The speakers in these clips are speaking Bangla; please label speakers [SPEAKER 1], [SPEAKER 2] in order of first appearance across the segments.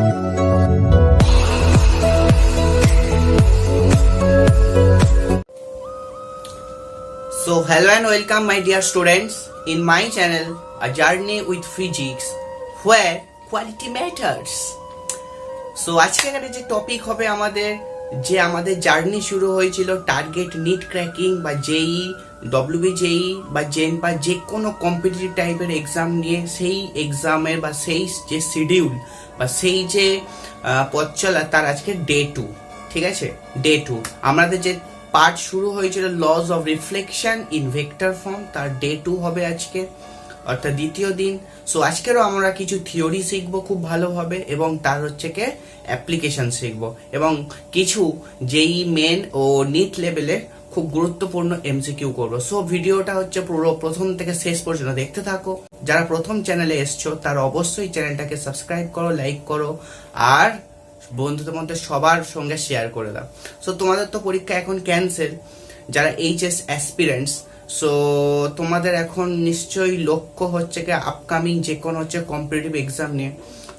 [SPEAKER 1] So hello and welcome my dear students in my channel A Journey with Physics where quality matters. So আজকে এখানে যে টপিক হবে আমাদের জার্নি শুরু হয়েছিল টার্গেট নিট ক্র্যাকিং বা জেই ডব্লিউবিজেই বা জেন বা যে কোনো কম্পিটিটিভ টাইপের এক্সাম নিয়ে সেই এক্সামের বা সেই যে শিডিউল বা সেই যে পথ চলা তার আজকে ডে 2, ঠিক আছে? ডে 2 আমাদের যে পার্ট শুরু হয়েছিল lodge of reflection in vector form, তার ডে 2 হবে আজকে, অর্থাৎ দ্বিতীয় দিন। সো আজকেরও আমরা কিছু থিওরি শিখবো খুব ভালোভাবে এবং তার হচ্ছে কে অ্যাপ্লিকেশন শিখবো এবং কিছু যেই মেন ও নিট লেভেলে খুব গুরুত্বপূর্ণ এমসিকিউ করবো। সো ভিডিওটা হচ্ছে পুরো প্রথম থেকে শেষ পর্যন্ত দেখতে থাকো। যারা প্রথম চ্যানেলে এসছো তারা অবশ্যই চ্যানেলটাকে সাবস্ক্রাইব করো, লাইক করো আর বন্ধুদের মধ্যে সবার সঙ্গে শেয়ার করে দাও। সো তোমাদের তো পরীক্ষা এখন ক্যান্সেল, যারা এইচএস অ্যাসপিরেন্টস, সো তোমাদের এখন নিশ্চয়ই লক্ষ্য হচ্ছে কি আপকামিং যে কোনো হচ্ছে কম্পিটিটিভ এক্সাম নিয়ে।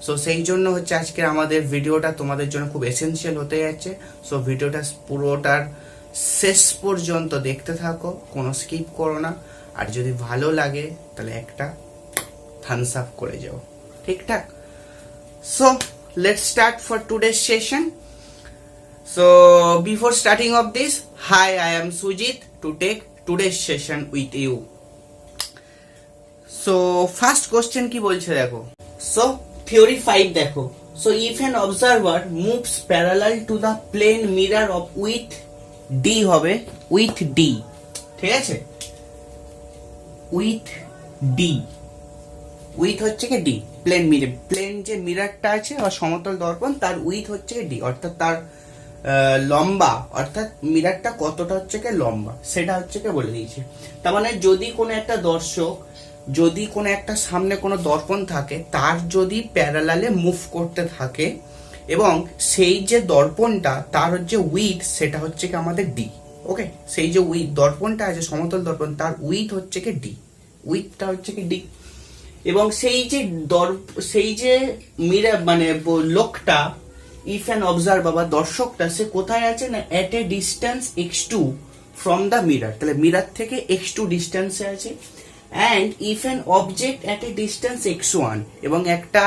[SPEAKER 1] সো সেই জন্য হচ্ছে আজকের আমাদের ভিডিওটা তোমাদের জন্য খুব এসেনশিয়াল হতে যাচ্ছে। সো ভিডিওটা পুরোটার শেষ পর্যন্ত দেখতে থাকো, কোনো স্কিপ করো না। আর যদি ভালো লাগে তাহলে একটা থামস আপ করে যাও, ঠিকঠাক? So let's start for today's session. So before starting of this, hi, I am Sujit to take today's session with you. So first question কি বলছে দেখো। So theory 5 দেখো। So if an observer moves parallel to the plane mirror of with D হবে with D, ঠিক আছে? with D, উইথ হচ্ছে কি ডি, প্লেন যে মিররটা আছে বা সমতল দর্পণ তার উইথ হচ্ছে ডি, অর্থাৎ তার লম্বা, অর্থাৎ মিররটা কতটা হচ্ছে কি লম্বা সেটা হচ্ছে কি বলে দিয়েছে। তার মানে যদি কোনো একটা দর্শক, যদি কোনো একটা সামনে কোনো দর্পণ থাকে তার যদি প্যারালালে মুভ করতে থাকে এবং সেই যে দর্পণটা তার হচ্ছে উইথ সেটা হচ্ছে কি আমাদের ডি, ওকে? সেই যে উইথ দর্পণটা আছে সমতল দর্পণ তার উইথ হচ্ছে কি ডি, উইথটা হচ্ছে কি ডি। এবং সেই যে মিরর মানে লোকটা, ইফ অ্যান অবজার্ভার বা দর্শকটা, সে কোথায় আছে না at a distance x2 from the mirror, তাহলে মিরর থেকে x2 ডিস্টেন্সে আছে। And if an object at a distance x1, এবং একটা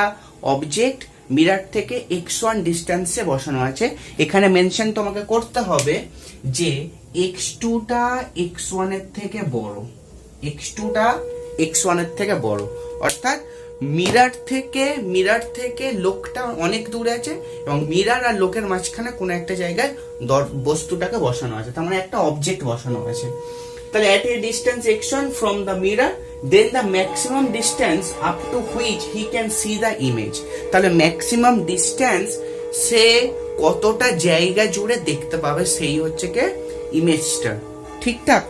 [SPEAKER 1] অবজেক্ট মিরর থেকে x1 ডিস্টেন্সে বসানো আছে। এখানে মেনশন তোমাকে করতে হবে যে x2টা x1 এর থেকে বড়, x2টা x1 এর থেকে বড়, অর্থাৎ মিরর থেকে লোকটা অনেক দূরে আছে এবং মিরর আর লোকের মাঝখানে কোনো একটা জায়গায় বস্তুটাকে বসানো আছে, তার মানে একটা অবজেক্ট বসানো আছে। তাহলে at a distance x1 from the mirror, then the maximum distance up to which he can see the image, তাহলে ম্যাক্সিমাম ডিস্টেন্স সে কতটা জায়গা জুড়ে দেখতে পাবে সেই হচ্ছে কে ইমেজটা, ঠিকঠাক?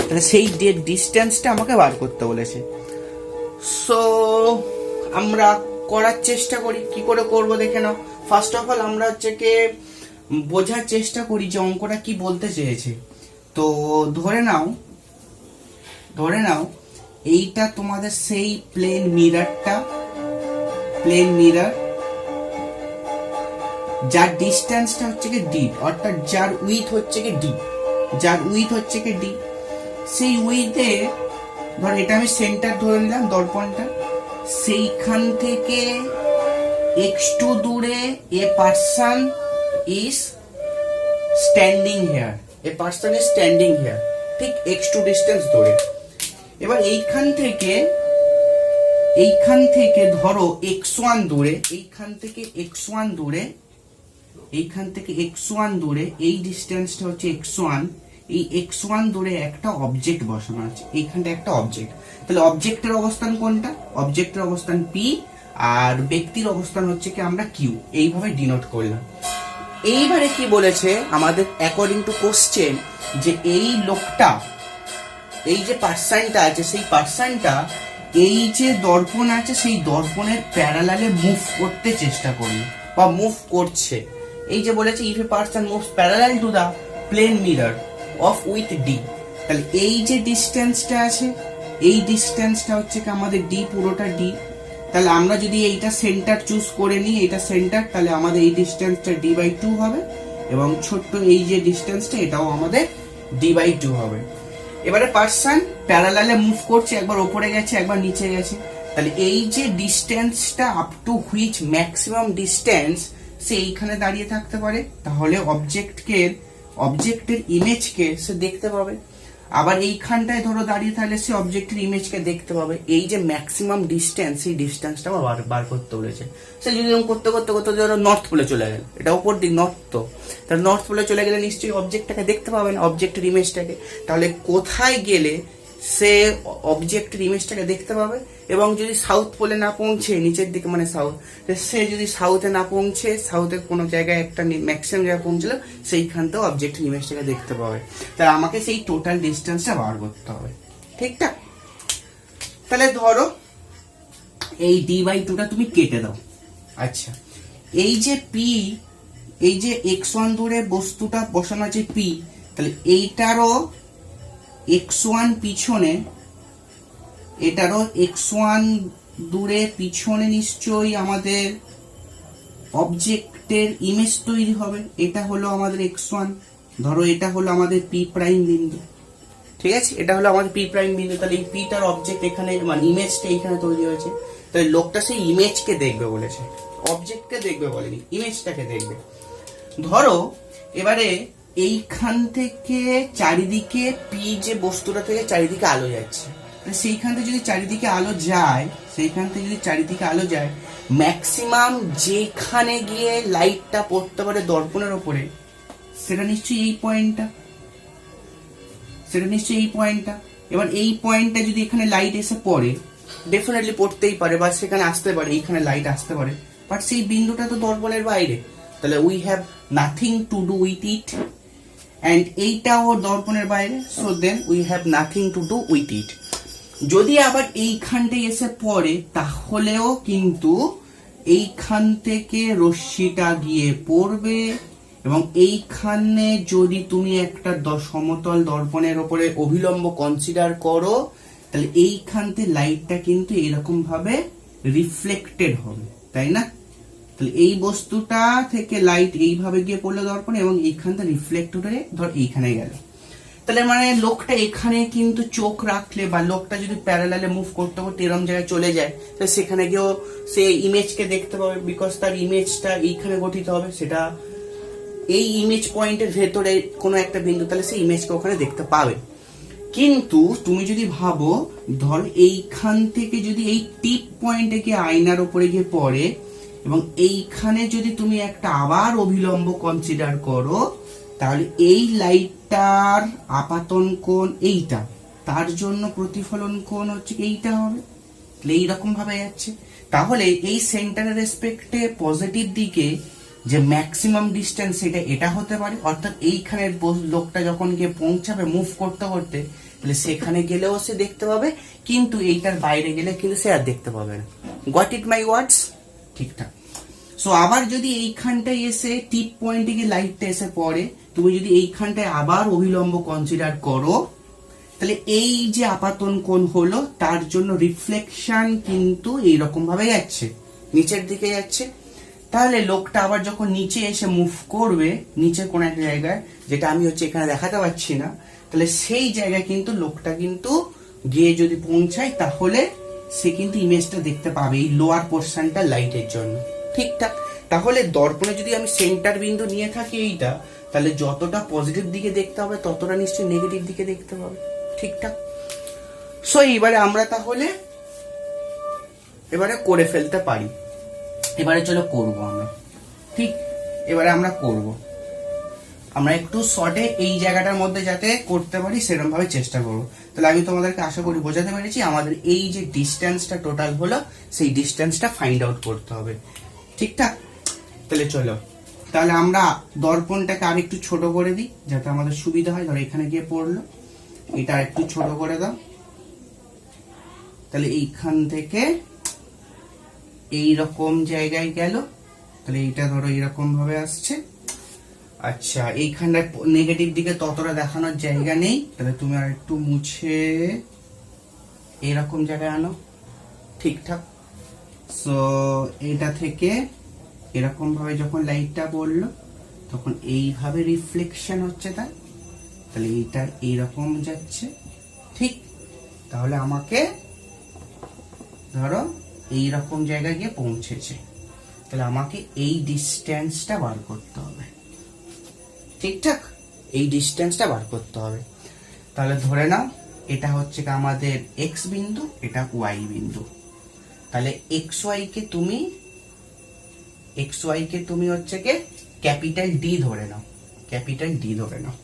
[SPEAKER 1] তাহলে সেই ডিস্টেন্সটা আমাকে বার করতে বলেছে। সো আমরা করার চেষ্টা করি, কি করে করবো দেখে নাও। ফার্স্ট অফ অল আমরা হচ্ছে কি বোঝার চেষ্টা করি যে অঙ্কটা কি বলতে চেয়েছে। তো ধরে নাও এইটা তোমাদের সেই প্লেন মিরর যার ডিস্টেন্সটা হচ্ছে কি ডি, অর্থাৎ যার উইথ হচ্ছে কি ডি, সেই উইথে ধর এটা আমি সেন্টার ধরে নিলাম দর্পণটা, সেইখান থেকে x2 দূরে a person is standing here, ঠিক x2 ডিস্টেন্স ধরে। এবার এইখান থেকে ধরো x1 দূরে, এইখান থেকে x1 দূরে এই ডিস্টেন্সটা হচ্ছে x1, এই x1 দূরে একটা অবজেক্ট বসানো আছে, এইখানটা একটা অবজেক্ট। তাহলে অবজেক্টের অবস্থান কোনটা? অবজেক্টের অবস্থান P আর ব্যক্তির অবস্থান হচ্ছে কি আমরা Q, এইভাবে ডিনোট করলাম। এইবারে কি বলেছে আমাদের অ্যাকর্ডিং টু কোশ্চেন যে এই লোকটা, এই যে পার্সনটা আছে সেই পার্সনটা এই যে দর্পণ আছে সেই দর্পণের প্যারালালে মুভ করতে চেষ্টা করবে বা মুভ করছে। এই যে বলেছে if a person moves parallel to the plane mirror of width D, তাহলে এই যে ডিস্টেন্সটা আছে এই ডিস্টেন্সটা হচ্ছে কি আমাদের ডি, পুরোটা ডি। তাহলে আমরা যদি এইটা সেন্টার চুজ করে নিই, এটা সেন্টার, তাহলে আমাদের এই ডিস্টেন্সটা d/2 হবে এবং ছোট্ট এই যে ডিস্টেন্সটা এটাও আমাদের d/2 হবে। এবারে পার্সন প্যারালালে মুভ করছে, একবার ওপরে গেছে একবার নিচে গেছে, তাহলে এই যে ডিস্টেন্সটা up to which maximum distance সে এইখানে দাঁড়িয়ে থাকতে পারে, তাহলে অবজেক্টের ইমেজকে সে দেখতে পাবে। আবার এইখানটায় ধরো দাঁড়িয়ে থাকলে সে অবজেক্টের ইমেজকে দেখতে পাবে। এই যে ম্যাক্সিমাম ডিস্টেন্স, এই ডিস্টেন্সটা বার করতে বলেছে। সে যদি এরকম করতে করতে করতে ধরো নর্থ পোলে চলে গেল, এটা উপর দিক নর্থ, তো তাহলে নর্থ পোলে চলে গেলে নিশ্চয়ই অবজেক্টটাকে দেখতে পাবে না, অবজেক্টের ইমেজটাকে। তাহলে কোথায় গেলে সে অবজেক্টের ইমেজটাকে দেখতে পাবে? এবং যদি সাউথ পোলে না পৌঁছে, নিচের দিকে মানে সাউথ, সে যদি সাউথে না পৌঁছে, সাউথের কোনো জায়গায় একটা ম্যাক্সিমাম জায়গায় পৌঁছলো, সেইখানতেও অবজেক্টের ইমেজটাকে দেখতে পাবে। তাহলে আমাকে সেই টোটাল ডিস্টেন্সটা বার করতে হবে, ঠিকঠাক? তাহলে ধরো এই d/2টা তুমি কেটে দাও। আচ্ছা, এই যে পি, এই যে x1 দূরে বস্তুটা বসানো আছে পি, তাহলে এইটারও x1 পিছনে, এটারও x1 দূরে পিছনে নিশ্চয়ই আমাদের অবজেক্টের ইমেজ তৈরি হবে। এটা হলো আমাদের x1, ধরো এটা হলো আমাদের পি প্রাইম বিন্দু, ঠিক আছে? এটা হলো আমাদের পি প্রাইম বিন্দু। তাহলে এই পিটার অবজেক্ট এখানে, মানে ইমেজটা এখানে তৈরি হয়েছে। তাহলে লোকটা সেই ইমেজকে দেখবে বলেছে, অবজেক্টকে দেখবে বলেনি, ইমেজটাকে দেখবে। ধরো এবারে এইখান থেকে চারিদিকে পি যে বস্তুটা থেকে চারিদিকে আলো যাচ্ছে, সেইখান থেকে যদি চারিদিকে আলো যায়, সেইখান থেকে যদি চারিদিকে আলো যায়, ম্যাক্সিমাম যেখানে গিয়ে লাইটটা পড়তে পারে দর্পণের ওপরে, সেটা নিশ্চয়ই এই পয়েন্টটা, সেটা নিশ্চয়ই এই পয়েন্টটা। এবার এই পয়েন্টটা যদি এখানে লাইট এসে পড়ে, ডেফিনেটলি পড়তেই পারে বা সেখানে আসতে পারে, এইখানে লাইট আসতে পারে, বাট সেই বিন্দুটা তো দর্পণের বাইরে, তাহলে we have nothing to do with it. And এইটাও দর্পণের বাইরে, so then we have nothing to do with it. যদি আবার এইখানটায় এসে পড়ে, তাহলেও কিন্তু এইখান থেকে রশ্মিটা গিয়ে পড়বে, এবং এইখানে যদি তুমি একটা সমতল দর্পণের ওপরে অভিলম্ব কনসিডার করো, তাহলে এইখান থেকে লাইটটা কিন্তু এরকম ভাবে রিফ্লেক্টেড হবে, তাই না? তাহলে এই বস্তুটা থেকে লাইট এইভাবে গিয়ে পড়লো দর্পণে, এবং এইখান থেকে রিফ্লেক্ট হয়ে ধর এইখানে গেল। তাহলে মানে লোকটা এখানে কিন্তু চোখ রাখলে, বা লোকটা যদি প্যারালালে মুভ করতে করতে এরকম জায়গায় চলে যায়, তাহলে সেখানে গিয়েও সে ইমেজকে দেখতে পাবে, বিকজ তার ইমেজটা এইখানে গঠিত হবে, সেটা এই ইমেজ পয়েন্টের ভেতরে কোনো একটা বিন্দু, তাহলে সেই ইমেজকে ওখানে দেখতে পাবে। কিন্তু তুমি যদি ভাবো, ধর এইখান থেকে যদি এই টিপ পয়েন্টে গিয়ে আয়নার উপরে গিয়ে পড়ে, এবং এইখানে যদি তুমি একটা আবার অভিলম্ব কনসিডার করো, তাহলে এই লাইটটার আপাতন কোণ এইটা, তার জন্য প্রতিফলন কোণ হচ্ছে এইটা হবে। এইরকম ভাবে যাচ্ছে। তাহলে এই সেন্টারের রেসপেক্টে পজিটিভ দিকে যে ম্যাক্সিমাম ডিস্টেন্স, সেটা এটা হতে পারে, অর্থাৎ এইখানে লোকটা যখন গিয়ে পৌঁছাবে মুভ করতে করতে, তাহলে সেখানে গেলেও সে দেখতে পাবে, কিন্তু এইটার বাইরে গেলে কিন্তু সে আর দেখতে পাবে না। গট ইট মাই ওয়ার্ডস? ঠিকঠাক। সো আবার যদি এইখানটায় এসে টিপ পয়েন্টে গিয়ে লাইটটা এসে পড়ে, তুমি যদি এইখানটায় আবার অভিলম্ব কনসিডার করো, তাহলে এই যে আপাতন কোণ হলো, তার জন্য রিফ্লেকশন কিন্তু এইরকম ভাবে যাচ্ছে, নিচের দিকে যাচ্ছে। তাহলে লোকটা আবার যখন নিচে এসে মুভ করবে, নিচে কোন একটা জায়গায়, যেটা আমি হচ্ছে এখানে দেখাতে পারছি না, তাহলে সেই জায়গায় কিন্তু লোকটা কিন্তু গিয়ে যদি পৌঁছায়, তাহলে সে কিন্তু ইমেজটা দেখতে পাবে এই লোয়ার পোর্শনটা লাইটের জন্য, ঠিকঠাক? তাহলে দর্পণে যদি আমি সেন্টার বিন্দু নিয়ে থাকি এইটা, তাহলে যতটা পজিটিভ দিকে দেখতে হবে, ততটা নিশ্চয়ই নেগেটিভ দিকে দেখতে হবে, ঠিকঠাক? সো এবারে আমরা তাহলে এবারে করে ফেলতে পারি। এবারে চলো করব আমরা, ঠিক? এবারে আমরা করব, আমরা একটু শর্টে এই জায়গাটার মধ্যে যাতে করতে পারি সেরকম ভাবে চেষ্টা করবো। তাহলে আমি তোমাদেরকে আশা করি বোঝাতে পেরেছি। আমাদের এই যে ডিস্টেন্সটা টোটাল হলো, সেই ডিস্টেন্সটা ফাইন্ড আউট করতে হবে, ঠিকঠাক? তাহলে চলো, তাহলে আমরা দর্পণটাকে আর একটু ছোট করে দিই যাতে আমাদের সুবিধা হয়। ধরো এখানে গিয়ে পড়লো, এটা একটু ছোট করে দাও, তাহলে এইখান থেকে এইরকম জায়গায় গেল, তাহলে এইটা ধরো এইরকম ভাবে আসছে। আচ্ছা, এইখানটা নেগেটিভ দিকে ততটা দেখানোর জায়গা নেই, তাহলে তুমি আর একটু মুছে এইরকম জায়গায় আনো, ঠিকঠাক? সো এটা থেকে এরকম ভাবে যখন লাইটটা পড়লো তখন এইভাবে রিফ্লেকশন হচ্ছে তাহলে এইটা এইরকম যাচ্ছে, ঠিক? তাহলে আমাকে ধরো এইরকম জায়গায় গিয়ে পৌঁছেছে, তাহলে আমাকে এই ডিস্টেন্সটা বার করতে হবে, ঠিকঠাক? এই ডিস্টেন্সটা বার করতে হবে। তাহলে ধরে নাও এটা হচ্ছে আমাদের এক্স বিন্দু, এটা ওয়াই বিন্দু। তাহলে এক্স ওয়াই কে তুমি হচ্ছে কে ক্যাপিটাল ডি ধরে নাও, ক্যাপিটাল ডি ধরে নাও,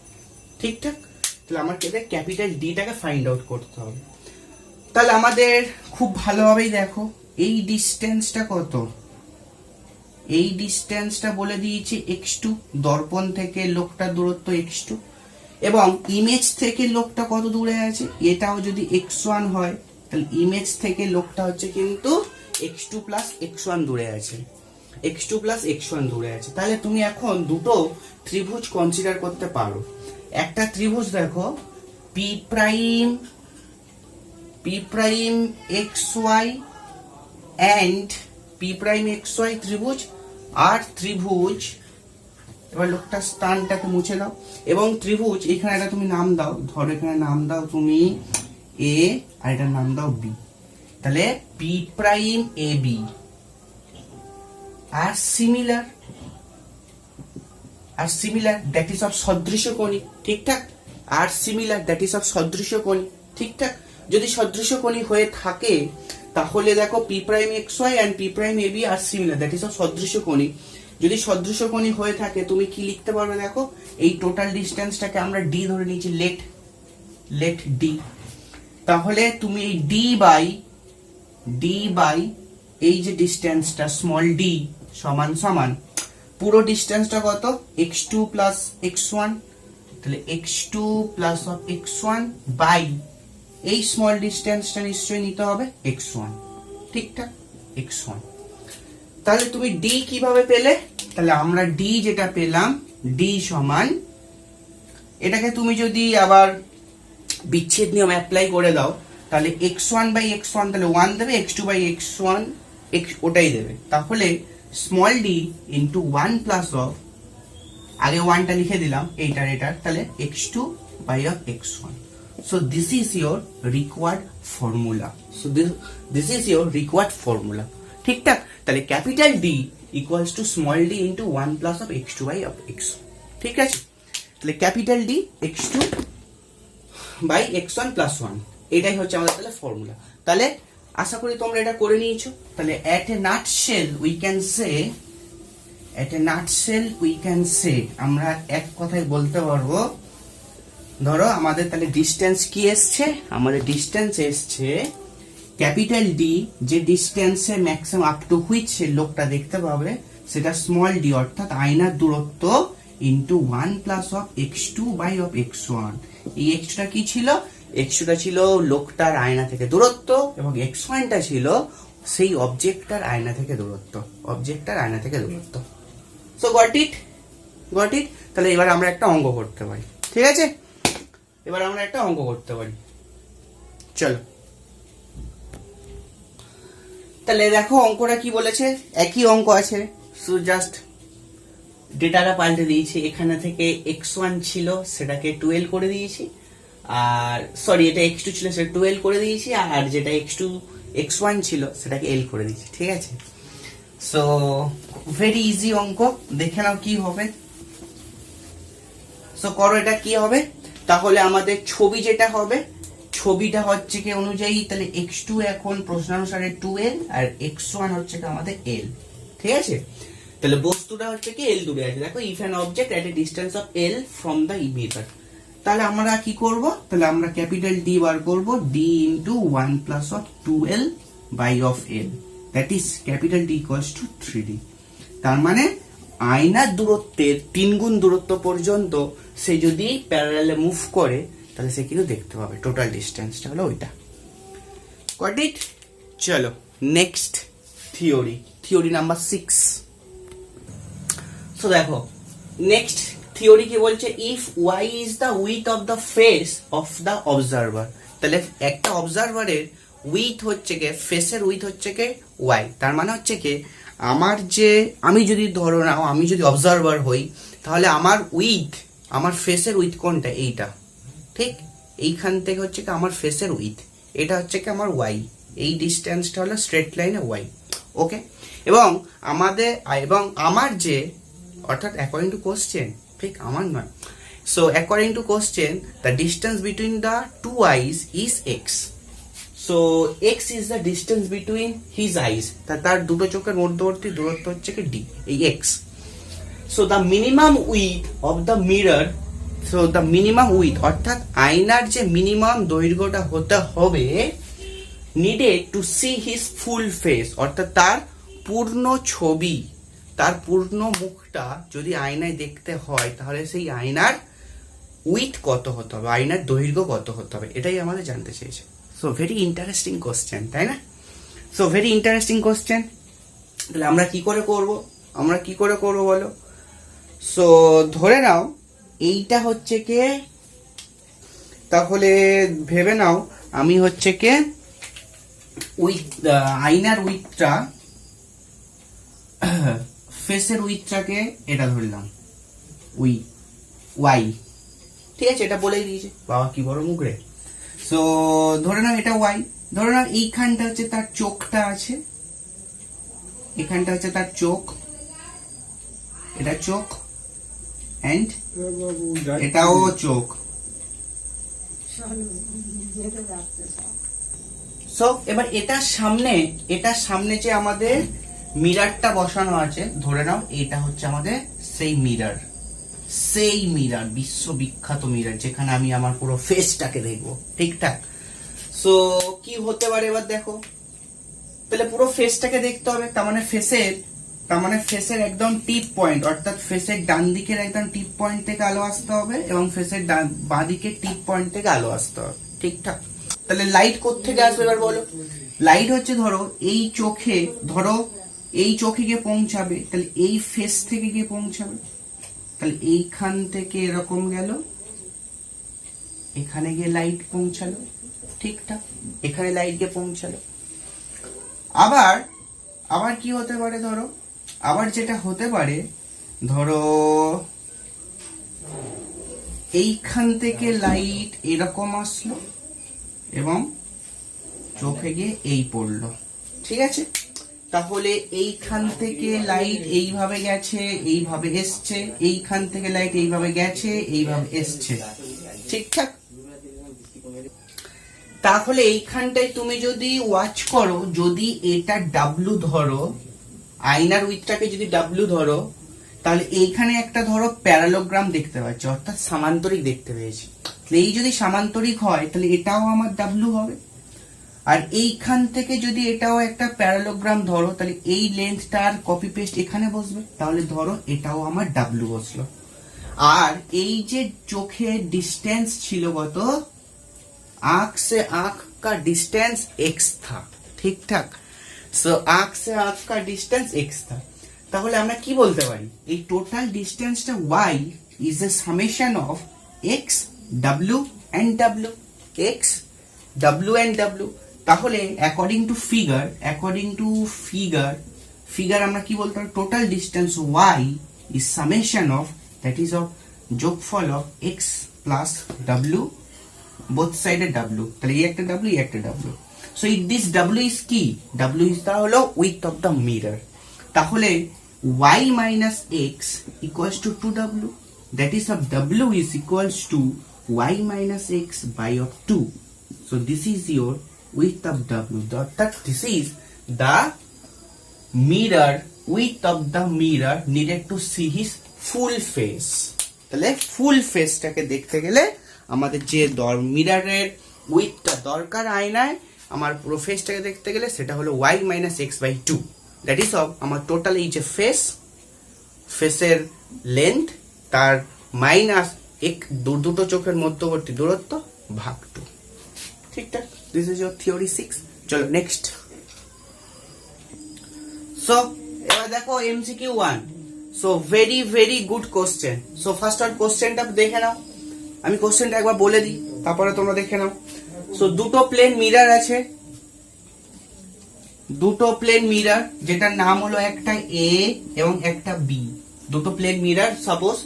[SPEAKER 1] ঠিকঠাক? তাহলে আমাকে ক্যাপিটাল ডিটাকে ফাইন্ড আউট করতে হবে। তাহলে আমাদের খুব ভালোভাবেই দেখো এই ডিস্টেন্সটা কত, এই ডিস্টেন্সটা বলে দিয়েছি x2, দর্পণ থেকে লোকটার দূরত্ব x2, এবং ইমেজ থেকে লোকটা কত দূরে আছে, এটাও যদি x1 হয় তাহলে ইমেজ থেকে লোকটা হচ্ছে কিন্তু x2 প্লাস x1 দূরে আছে, x2 প্লাস x1 দূরে আছে। তাহলে তুমি এখন দুটো ত্রিভুজ কনসিডার করতে পারো। একটা ত্রিভুজ দেখো p prime xy and p prime xy ত্রিভুজ, আর ত্রিভুজ, এবার লোকটার স্থানটাকে মুছে দাও, এবং ত্রিভুজ এখানে একটা তুমি নাম দাও, ধরো এখানে নাম দাও তুমি a আর এটার নাম দাও b। তাহলে p প্রাইম ab আর সিমিলার দ্যাট ইজ অফ সদৃশকোণী, ঠিকঠাক? আর সিমিলার দ্যাট ইজ অফ সদৃশকোণী, ঠিকঠাক? যদি সদৃশকোণী হয়ে থাকে তাহলে দেখো p prime xy and p prime ab আর সিমিলার দ্যাট ইজ অফ সদৃশকোণী। যদি সদৃশকোণী হয়ে থাকে তুমি কি লিখতে পারবে, দেখো এই টোটাল ডিস্টেন্সটাকে আমরা d ধরে নিয়েছি, লেট d। তাহলে তুমি এই d বাই এই যে ডিস্টেন্সটা স্মল d সমান সমান পুরো ডিস্টেন্সটা কত, x2 প্লাস x1, তাহলে x2 plus of x1 by এই স্মল ডিস্টেন্সটা নিশ্চয়ই নিতে হবে x1, ঠিকঠাক? x1। তাহলে তুমি d কিভাবে পেলে? তাহলে আমরা d যেটা পেলাম, d সমান, এটাকে তুমি যদি আবার বিচ্ছেদ নিয়ম অ্যাপ্লাই করে দাও তাহলে x1 বাই x1 তাহলে 1 দেবে, x2 বাই x1 ওটাই দেবে। তাহলে small d into 1 plus of, আগে 1টা লিখে দিলাম এটার, তাহলে x2 by of x1। So this is your required formula. ঠিকঠাক? তাহলে capital D equals to small d into 1 plus of x2 by of x1, ঠিক আছে? তাহলে capital D x2 by x1 plus 1, এটাই হচ্ছে আমাদের তাহলে ফর্মুলা। তাহলে আশা করি তোমরা এটা করে নিয়েছো। তাহলে at a nutshell we can say আমরা এক কথায় বলতে পারবো, ধরো আমাদের তাহলে ডিস্টেন্স কি এসছে, আমাদের ডিস্টেন্স এসছে ক্যাপিটাল ডি, যে ডিস্টেন্সে ম্যাক্সিমাম আপ টু হুইচ লোকটা দেখতে পাবে সেটা স্মল ডি, অর্থাৎ আয়নার দূরত্ব into 1 plus of x2 by of x1। এই x2টা কি ছিল, x2টা ছিল লোকটার আয়না থেকে দূরত্ব, এবং x1টা ছিল সেই অবজেক্টটার আয়না থেকে দূরত্ব, সো গট ইট? তাহলে এবার আমরা একটা অঙ্ক করতে পারি, ঠিক আছে? এবার আমরা একটা অঙ্ক করতে পারি, চলো। তাহলে দেখো অঙ্কটা কি বলেছে, একই অঙ্ক আছে, সো জাস্ট ডেটাটা পাল্টে দিয়েছি। এখানে থেকে x1 ছিল সেটাকে 12 করে দিয়েছি, আর সরি এটা x2 ছিল সেটা 12 করে দিয়েছি, আর যেটা x1 ছিল সেটাকে l করে দিয়েছি, ঠিক আছে? সো ভেরি ইজি অঙ্ক, দেখে নাও কি হবে। সো করো, এটা কি হবে? তাহলে আমাদের ছবি যেটা হবে, ছবিটা হচ্ছে কি অনুযায়ী, তাহলে x2 এখন প্রশ্নানুসারে 2l আর x1 হচ্ছে কি আমাদের l, ঠিক আছে? তাহলে বস্তুটা হচ্ছে কি l দূরে আছে, দেখো if an object at a distance of l from the mirror. তাহলে আমরা কি করব, তাহলে আমরা ক্যাপিটাল D বার করব, d into 1 plus of 2l by of l, that is capital D equals to 3d। তার মানে আয়নার দূরত্বের 3 গুণ দূরত্ব পর্যন্ত সে যদি প্যারালালে মুভ করে তাহলে সে কিন্তু দেখতে পাবে, টোটাল ডিস্টেন্সটা হলো ওইটা। Got it? চলো নেক্সট থিওরি নাম্বার 6। সো দেখো নেক্সট থিওরি কি বলছে, if y is the with of the face of the observer. তাহলে একটা অবজারভারের উইথ হচ্ছে কে ফেসের উইথ হচ্ছে কে ওয়াই, তার মানে হচ্ছে কি আমার যে আমি যদি ধরো নাও আমি যদি অবজারভার হই তাহলে আমার উইথ আমার ফেসের উইথ কোনটা এইটা, ঠিক এইখান থেকে হচ্ছে কি আমার ফেসের উইথ এটা হচ্ছে কি আমার ওয়াই, এই ডিস্টেন্সটা হলো স্ট্রেট লাইনে ওয়াই। ওকে, এবং আমার যে অর্থাৎ অ্যাকর্ডিং টু কোশ্চেন, ঠিক আমার নয়, so according to question the distance between the two eyes is X. So X is the distance between his eyes, তার দুটো চোখের মধ্যবর্তী দূরত্ব হচ্ছে কি ডি, এই X. So the minimum width of the mirror, so the minimum width অর্থাৎ আয়নার যে মিনিমাম দৈর্ঘ্যটা হতে হবে needed to see his full face, অর্থাৎ তার পূর্ণ ছবি, তার পূর্ণ মুখটা যদি আয়নায় দেখতে হয় তাহলে সেই আয়নার উইথ কত হতে হবে, আয়নার দৈর্ঘ্য কত হতে হবে, এটাই আমাদের জানতে চেয়েছে। সো ভেরি ইন্টারেস্টিং কোশ্চেন, তাই না? So very interesting question. তাহলে আমরা কি করে করবো বলো? সো ধরে নাও এইটা হচ্ছে কে, তাহলে ভেবে নাও আমি হচ্ছে কে উইথ আয়নার উইথটা ফেসের উইথটাকে এটা ধরলাম ওয়াই, ঠিক আছে, এটা বলেই দিয়েছে বাবা কি বড় মুখ রে। সো ধরে নাও এটা ওয়াই, ধরে নাও এইখানটা হচ্ছে তার চোখটা আছে, এখানটা হচ্ছে তার চোখ, এটা চোখ এন্ড এটাও চোখ। সো এবার এটার সামনে যে আমাদের মিররটা বসানো আছে, ধরে নাও এটা হচ্ছে আমাদের সেই মিরর বিশ্ববিখ্যাত মিরর যেখানে আমি আমার পুরো ফেসটাকে দেখবো, ঠিকঠাক। সো কি হতে পারে এবার দেখো, তাহলে পুরো ফেসটাকে দেখতে হবে, তার মানে ফেসের একদম টিপ পয়েন্ট, অর্থাৎ ফেসের ডান দিকের একদম টিপ পয়েন্ট থেকে আলো আসতে হবে এবং ফেসের বাঁ দিকের টিপ পয়েন্ট থেকে আলো আসতে হবে, ঠিকঠাক। তাহলে লাইট কোত্থেকে আসবে এবার বলো? লাইট হচ্ছে ধরো এই চোখে গিয়ে পৌঁছাবে, তাহলে এই ফেস থেকে গিয়ে পৌঁছাবে, তাহলে এইখান থেকে এরকম গেল, এখানে গিয়ে লাইট পৌঁছালো, ঠিকঠাক, এখানে লাইট গিয়ে পৌঁছালো। আবার কি হতে পারে ধরো, আবার যেটা হতে পারে ধরো এইখান থেকে লাইট এরকম আসলো এবং চোখে গিয়ে এই পড়লো, ঠিক আছে। তাহলে এইখান থেকে লাইট এইভাবে গেছে, এইভাবে এসছে, এইখান থেকে লাইট এইভাবে গেছে, এইভাবে এসছে, ঠিকঠাক। তাহলে এইখানটায় তুমি যদি ওয়াচ করো, যদি এটা ডাব্লু ধরো, আয়নার উইথটাকে যদি ডাব্লু ধরো, তাহলে এইখানে একটা ধরো প্যারালোগ্রাম দেখতে পাচ্ছি, অর্থাৎ সামান্তরিক দেখতে পেয়েছি। এই যদি সামান্তরিক হয় তাহলে এটাও আমার ডাব্লু হবে, আর এইখান থেকে যদি এটাও একটা প্যারালোগ্রাম ধরো তাহলে এই লেন্থটার কপি পেস্ট এখানে বসবে, তাহলে ধরো এটাও আমার ডাব্লু বসলো। আর এই যে চোখের ডিস্টেন্স ছিল কত, आंख से आंख का डिस्टेंस x था, ठीक ठाक। सो आंख से आंख का डिस्टेंस x था, তাহলে আমরা কি বলতে পারি, এই টোটাল ডিস্টেন্সটা y is a summation of x w and w, x w and w। তাহলে অ্যাকর্ডিং টু ফিগার আমরা কি বলতে পারি, total distance y is summation of, that is of যোগফল of x plus w, both side এ w, তাহলে এই একটা w এই একটা w। So this w is কি, w ইজ দা হলো উইথ অফ দ্য মিরর। তাহলে y minus x equals to 2w, that is of w is equals to y minus x by of 2. So this is your width of w, that this is the mirror, width of the mirror needed to see his full face। তাহলে ফুল ফেসটাকে দেখতে গেলে আমাদের যে মিররের উইথটা দরকার আয়নায় আমার পুরো ফেসটাকে দেখতে গেলে সেটা হলো y minus x by 2, that is of আমার টোটাল এই যে ফেসের লেন্থ তার মাইনাস দুটো চোখের মধ্যবর্তী দূরত্ব ভাগ 2, ঠিকঠাক। This is your theory 6। চলো নেক্সট। সো এবার দেখো MCQ 1। So very very good question. So first আর কোশ্চেনটা দেখে নাও, আমি কোশ্চেনটা একবার বলে দিই তারপরে তোমরা দেখে নাও। সো দুটো প্লেন মিরর আছে, দুটো প্লেন মিরর, যেটার নাম হলো একটা এ এবং একটা বি। দুটো প্লেন মিরর, সাপোজ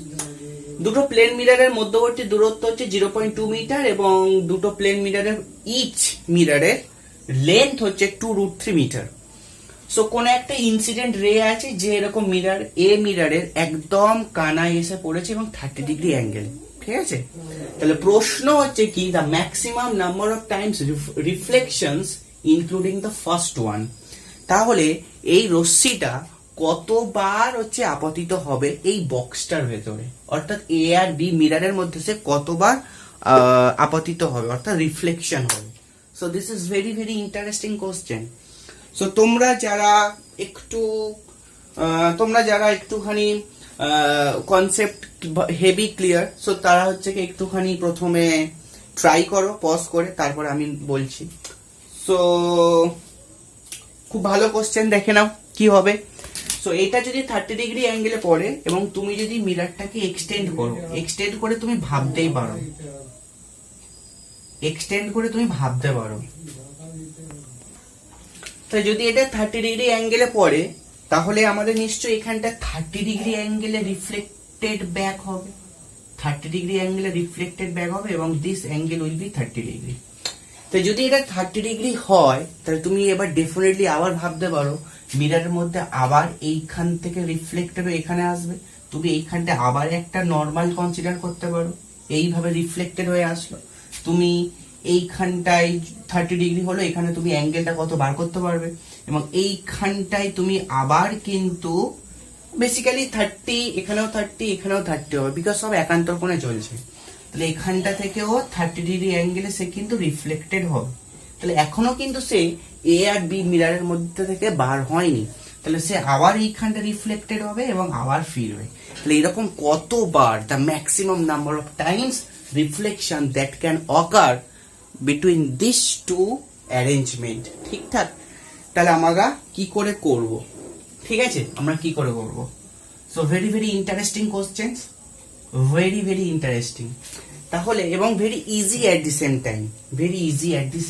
[SPEAKER 1] দুটো প্লেন মিররের মধ্যবর্তী দূরত্ব হচ্ছে 0.2 মিটার এবং দুটো প্লেন মিররের ইচ মিররের লেন্থ হচ্ছে 2√3 মিটার। সো কোন একটা ইনসিডেন্ট রে আছে যে এরকম মিরর এ মিররের একদম কানায় এসে পড়েছে এবং 30 ডিগ্রি অ্যাঙ্গেল, ঠিক আছে? তাহলে প্রশ্ন হচ্ছে কি, the maximum number of Times reflections including the first one. তাহলে এই রশ্মিটা কতবার হচ্ছে আপতিত হবে এই বক্সটার ভেতরে, অর্থাৎ এ আর বি মিররের মধ্যে সে কতবার আপতিত হবে, অর্থাৎ রিফ্লেকশন হবে। So this is very very interesting question. So তোমরা যারা একটুখানি কনসেপ্ট হেভি ক্লিয়ার, সো তারা হচ্ছে কি একটুখানি প্রথমে ট্রাই করো পজ করে, তারপরে আমি বলছি। সো খুব ভালো কোশ্চেন, দেখে নাও কি হবে। সো এটা যদি 30 ডিগ্রি অ্যাঙ্গেলে পড়ে এবং তুমি যদি মিররটাকে এক্সটেন্ড করে তুমি ভাবতে পারো। তো যদি এটা 30 ডিগ্রি অ্যাঙ্গেলে পড়ে তাহলে আমাদের নিশ্চয়ই এখানটা 30 ডিগ্রি অ্যাঙ্গেলে রিফ্লেক্টেড ব্যাক হবে, 30 ডিগ্রি অ্যাঙ্গেলে রিফ্লেক্টেড ব্যাক হবে এবং this angle will be 30 degree. তো যদি এটা 30 ডিগ্রি হয় তাহলে তুমি এবার ডেফিনেটলি আবার ভাবতে পারো মিররের মধ্যে আবার এইখান থেকে রিফ্লেক্টেড হয়ে এখানে আসবে, তুমি এইখানটা আবার একটা নর্মাল কনসিডার করতে পারো, এইভাবে রিফ্লেক্টেড হয়ে আসলো। তুমি এইখানটায় 30 ডিগ্রি হলো, এখানে তুমি অ্যাঙ্গেলটা কত বার করতে পারবে এবং এইখানটায় তুমি আবার কিন্তু বেসিক্যালি 30, এখানেও 30 হবে, বিকজ সব একান্তর কোণে চলছে। তাহলে এখানটা থেকেও 30 ডিগ্রি অ্যাঙ্গেলে সে কিন্তু রিফ্লেক্টেড হবে। তাহলে এখনো কিন্তু সে এ আর বি মিররের মধ্যে থেকে বার হয়নি, তাহলে সে আবার এইখানটা রিফ্লেক্টেড হবে এবং আবার ফিরবে। তাহলে এরকম কতবার, the maximum number of times reflection that can occur between this two arrangement, ঠিকঠাক? তাহলে আমরা কি করে করব, ঠিক আছে? আমরা কি করে করব? So very very interesting questions, very very interesting. তাহলে এবং very easy at the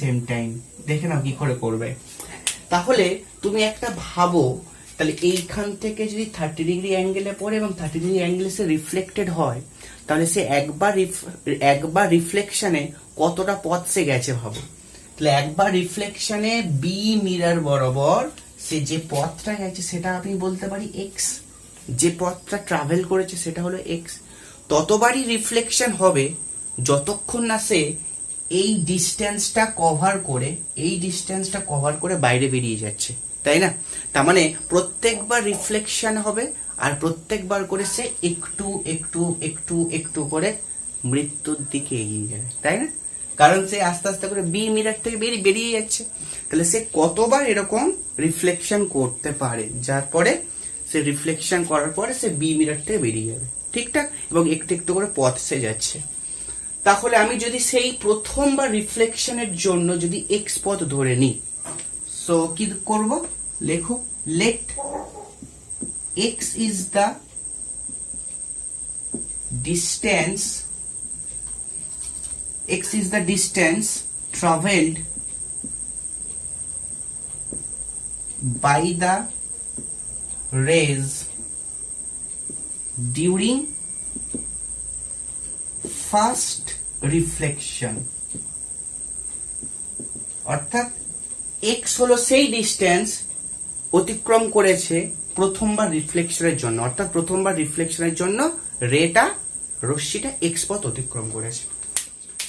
[SPEAKER 1] same time, দেখে নাও কি করে করবে। তাহলে তুমি একটা ভাবো, তাহলে এইখান থেকে যদি 30 ডিগ্রি অ্যাঙ্গেলে পড়ে এবং 30 ডিগ্রি অ্যাঙ্গেলে সে রিফ্লেক্টেড হয়, তাহলে সে একবার রিফ্লেকশনে কতটা পথ সে গেছে ভাবো। তাহলে একবার রিফ্লেকশনে বি মিরর বরাবর সে যে পথটা গেছে সেটা আমি বলতে পারি এক্স, যে পথটা ট্রাভেল করেছে সেটা হলো এক্স। ততবারই রিফ্লেকশন হবে যতক্ষণ না সে এই ডিস্টেন্সটা কভার করে বাইরে বেরিয়ে যাচ্ছে, তাই না? তার মানে প্রত্যেকবার রিফ্লেকশন হবে আর প্রত্যেকবার করে সে একটু একটু একটু একটু করে মৃত্যুর দিকে এগিয়ে যাবে, তাই না? কারণ সে আস্তে আস্তে করে বি মিরর থেকে বেরিয়ে যাচ্ছে। তাহলে সে কতবার এরকম রিফ্লেকশন করতে পারে, যার পরে সে রিফ্লেকশন করার পরে সে বি মিরর থেকে বেরিয়ে যাবে, ঠিকঠাক? এবং একটু একটু করে পথ সে যাচ্ছে। তাহলে আমি যদি সেই প্রথমবার রিফ্লেকশনের জন্য যদি এক্স পথ ধরে নিই, সো কি করব, লেখো, let X is the distance traveled by the rays during first reflection। অর্থাৎ x হলো সেই ডিস্টেন্স অতিক্রম করেছে প্রথমবার রিফ্লেকশনের জন্য, অর্থাৎ প্রথমবার রিফ্লেকশনের জন্য রশ্মিটা x পথ অতিক্রম করেছে।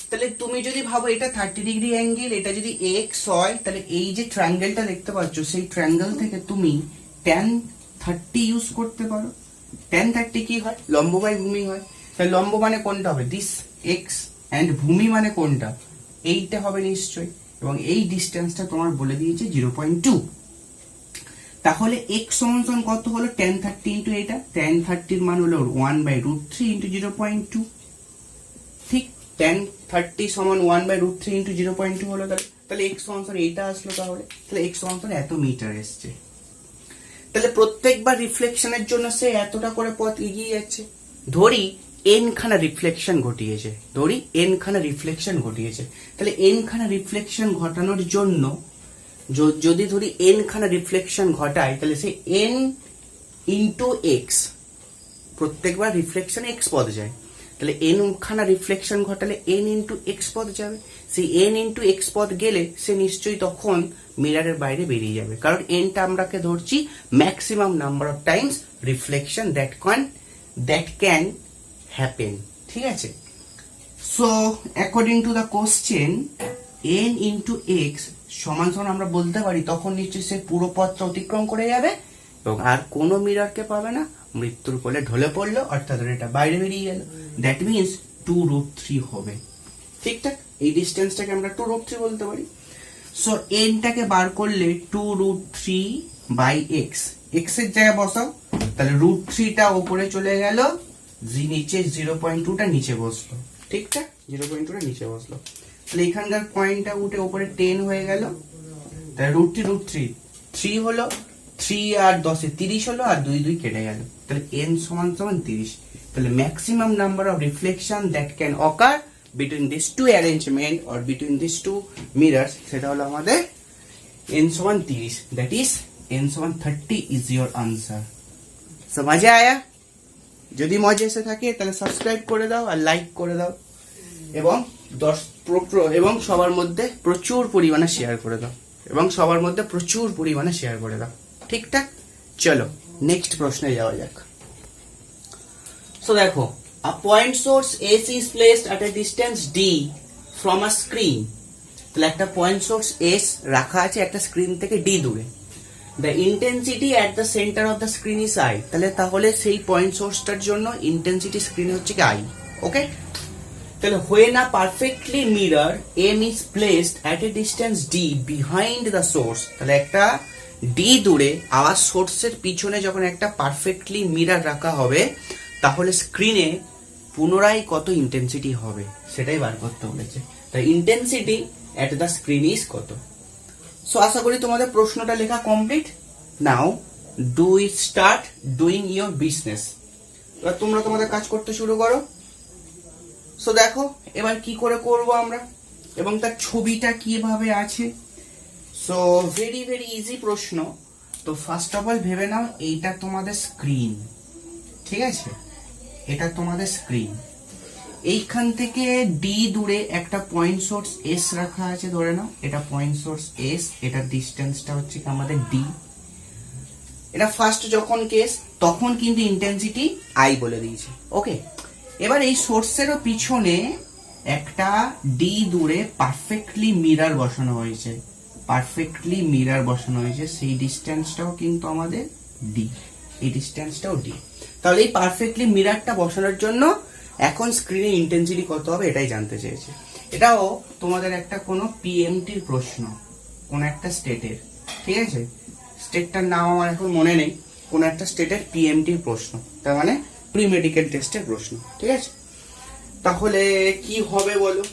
[SPEAKER 1] তাহলে তুমি যদি ভাবো এটা 30 ডিগ্রি অ্যাঙ্গেল, এটা যদি x হয়, তাহলে এই যে ট্রায়াঙ্গেলটা দেখতে পাচ্ছ সেই ট্রায়াঙ্গেল থেকে তুমি tan 30 ইউজ করতে পারো। tan 30 কি হয়, লম্ব বাই ভূমি হয়। তাহলে লম্ব মানে কোনটা হবে, দিস x, এন্ড ভূমি মানে কোনটা, এইটা হবে নিশ্চয়ই, এবং এই ডিস্টেন্সটা তোমার বলে দিয়েছে 0.2। তাহলে x সমান কত হলো, tan 30 ইন্টু এটা, tan 30 মান হলো 1/√3 ইন্টু 0.2, ঠিক? tan 30 সমান 1/√3 ইন্টু 0.2 হলো। তাহলে x সমান এইটা আসলো। তাহলে x সমান এত মিটার এসছে। তাহলে প্রত্যেকবার রিফ্লেকশনের জন্য সে এতটা করে পথ এগিয়ে যাচ্ছে। ধরি n খানা রিফ্লেকশন ঘটিয়েছে, তাহলে n খানা রিফ্লেকশন ঘটানোর জন্য যদি ধরি n খানা রিফ্লেকশন ঘটায় তাহলে সেই n ইন্টু এক্স, প্রত্যেকবার রিফ্লেকশন এক্স পদ যায়, তাহলে n খানা রিফ্লেকশন ঘটালে n ইন্টু এক্স পদ যাবে। সেই n ইন্টু এক্স পদ গেলে সে নিশ্চয়ই তখন মিরারের বাইরে বেরিয়ে যাবে, কারণ nটা আমরাকে ধরছি maximum number of times reflection that can happen. ঠিক আছে, so according to the question n into x সমান সমান আমরা বলতে পারি তখন নিশ্চয়ই সে পুরো পথটা অতিক্রম করে যাবে এবং আর কোনো মিররকে পাবে না, মৃত্যুর কোলে ঢলে পড়লো, অর্থাৎ এটা বাইরে বেরিয়ে গেল। দ্যাট মিনস 2√3 হবে। ঠিকঠাক, এই ডিস্টেন্সটাকে আমরা 2√3 বলতে পারি। সো এনটাকে বার করলে 2√3 বাই এক্স, এক্স এর জায়গায় বসাও, তাহলে √3টা উপরে চলে গেল, নিচে 0.2টা নিচে বসলো। ঠিকঠাক, 0.2টা নিচে বসলো, তাহলে এখানকার পয়েন্টটা উঠে উপরে 10 হয়ে গেল, তাহলে √3 3 হলো, 3 আর 10 এ 30 হলো, আর 2 2 কেটে গেল, তাহলে n সমান সমান 30। তাহলে maximum number of reflection that can occur between this two arrangement or between this two mirrors, সেটা হলো আমাদের n সমান 30, দ্যাট ইজ n সমান 30 ইজ ইয়োর আনসার। সো মজা আয়া? যদি মজা এসে থাকে তাহলে সাবস্ক্রাইব করে দাও আর লাইক করে দাও এবং এবং সবার মধ্যে প্রচুর পরিমাণে শেয়ার করে দাও ঠিকঠাক, চলো নেক্সট প্রশ্নে যাওয়া যাক। সো দেখো, a point source AC is placed at a distance d from a screen, তাহলে একটা পয়েন্ট সোর্স S রাখা আছে একটা স্ক্রিন থেকে d দূরে। The intensity at the center of the screen is I, তাহলে সেই পয়েন্ট সোর্সটার জন্য ইন্টেন্সিটি স্ক্রিনে হচ্ছে কি I। ওকে, তাহলে when a perfectly mirror M is placed at a distance d behind the source, তাহলে একটা d দূরে আওয়ার সোর্সের পিছনে যখন একটা পারফেক্টলি মিরর রাখা হবে তাহলে স্ক্রিনে পুনরায় কত ইন্টেন্সিটি হবে সেটাই বার করতে বলেছে। তাই intensity at the screen is কত। সো আশা করি তোমাদের প্রশ্নটা লেখা complete. Now do start doing your business. এবার তোমরা তোমাদের কাজ করতে শুরু করো। সো দেখো এবার কি করে করব আমরা এবং তার ছবিটা কিভাবে আছে। সো ভেরি ভেরি ইজি প্রশ্ন। তো ফার্স্ট অফ অল ভেবে নাও এইটা তোমাদের স্ক্রিন, ঠিক আছে, এটা তোমাদের স্ক্রিন। এইখান থেকে ডি দূরে একটা পয়েন্ট সোর্স এস রাখা আছে, ধরে নাও এটা পয়েন্ট সোর্স এস, এটার ডিস্টেন্সটা হচ্ছে আমাদের ডি। এটা ফার্স্ট যখন কেস তখন কিন্তু ইন্টেন্সিটি আই বলে দিয়েছে। ওকে, এবার এই সোর্সেরও পিছনে একটা ডি দূরে পারফেক্টলি মিরর বসানো হয়েছে, সেই ডিস্টেন্সটাও কিন্তু আমাদের ডি, এই ডিস্টেন্সটাও ডি। তাহলে এই পারফেক্টলি মিররটা বসানোর জন্য এখন স্ক্রিনে ইন্টেন্সিটি কত হবে এটাই জানতে চেয়েছে। এটাও তোমাদের একটা কোনো পিএমটির প্রশ্ন, কোন একটা স্টেটের, ঠিক আছে, স্টেটটার নাম আমার এখন মনে নেই, কোন একটা স্টেটের পিএমটির প্রশ্ন, তার মানে প্রি মেডিকেল টেস্টের প্রশ্ন, ঠিক আছে। তাহলে কি হবে বলো,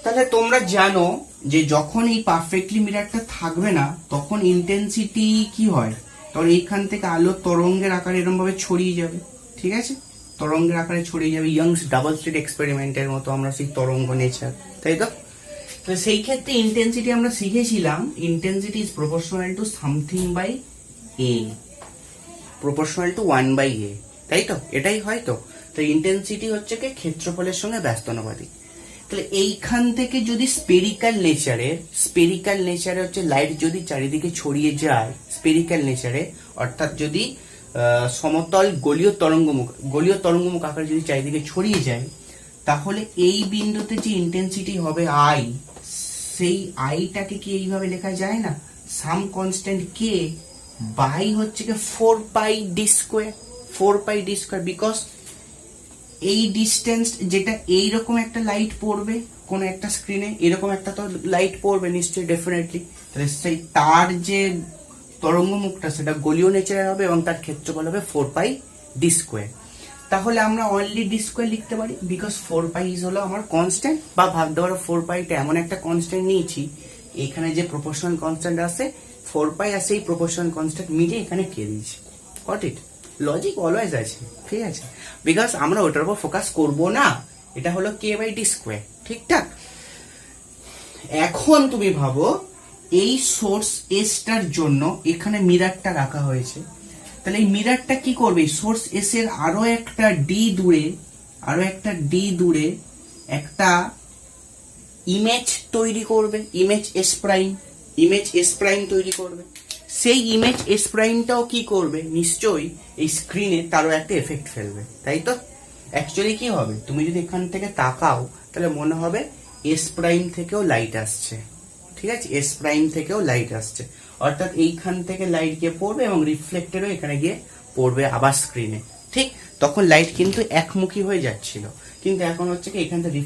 [SPEAKER 1] তাহলে তোমরা জানো যে যখন এই পারফেক্টলি মিররটা থাকবে না তখন ইন্টেন্সিটি কি হয়, তখন এইখান থেকে আলো তরঙ্গের আকারে এরকম ভাবে ছড়িয়ে যাবে, ঠিক আছে, তরঙ্গের আকারে ছড়িয়ে যাবে, ইয়ংস ডাবল স্লিট এক্সপেরিমেন্টের মতো আমরা সেই তরঙ্গ নেচার, তাই তো। তো সেই ক্ষেত্রে ইন্টেন্সিটি আমরা শিখেছিলাম intensity is proportional to something by A, proportional to 1/a, তাই তো, এটাই হয় তো। তো ইন্টেন্সিটি হচ্ছে কি ক্ষেত্রফলের সঙ্গে ব্যস্তানুপাতিক। তাহলে এইখান থেকে যদি স্পেরিক্যাল নেচারে হচ্ছে লাইট যদি চারিদিকে ছড়িয়ে যায় স্পেরিক্যাল নেচারে, অর্থাৎ যদি সমতল গলীয় তরঙ্গমুখ আকারে যদি চারিদিকে ছড়িয়ে যায়, তাহলে এই বিন্দুতে যে ইন্টেন্সিটি হবে আই, সেই আইটাকে কি এইভাবে লেখা যায় না, সাম কনস্ট্যান্ট কে বাই হচ্ছে কি 4πd², বিকজ এই ডিস্টেন্স যেটা এইরকম একটা লাইট পড়বে কোন একটা স্ক্রিনে, এরকম একটা তো লাইট পড়বে নিশ্চয়ই, ডেফিনেটলি, তাহলে সেই তার যে তরঙ্গমুখটা সেটা গলীয় নেচারের হবে এবং তার ক্ষেত্রফল হবে 4πd²। তাহলে আমরা অনলি d² লিখতে পারি, বিকজ 4π হলো আমার কনস্ট্যান্ট, বা ভাবতে পারো 4πটা এমন একটা কনস্ট্যান্ট নিয়েছি, এখানে যে প্রপোর্শনাল কনস্ট্যান্ট আছে 4π আর সেই প্রপোর্শনাল কনস্ট্যান্ট মিলে এখানে কে দিয়েছি। Got it? লজিক অলওয়েজ আছে, ঠিক আছে, বিকজ আমরা ওটার উপর ফোকাস করব না, এটা হলো k/d², ঠিকঠাক। এখন তুমি ভাবো এই সোর্স এসটার জন্য এখানে মিরারটা রাখা হয়েছে, তাহলে এই মিরারটা কি করবে, সোর্স এস এর আরো একটা ডি দূরে একটা ইমেজ তৈরি করবে, ইমেজ এস প্রাইম তৈরি করবে। সেই ইমেজ এস প্রাইমটাও কি করবে, নিশ্চয়ই এই স্ক্রিনে তারও একটা এফেক্ট ফেলবে, তাই তো। অ্যাকচুয়ালি কি হবে, তুমি যদি এখান থেকে তাকাও তাহলে মনে হবে এস প্রাইম থেকেও লাইট আসছে, ঠিক আছে, এস প্রাইম থেকেও লাইট আসছে, অর্থাৎ এইখান থেকে লাইট গিয়ে পড়বে এবং রিফ্লেক্টেডও এখানে গিয়ে পড়বে আবার স্ক্রিনে, ঠিক। তখন লাইট কিন্তু একমুখী হয়ে যাচ্ছিল, কিন্তু এখন হচ্ছে কি এখান থেকে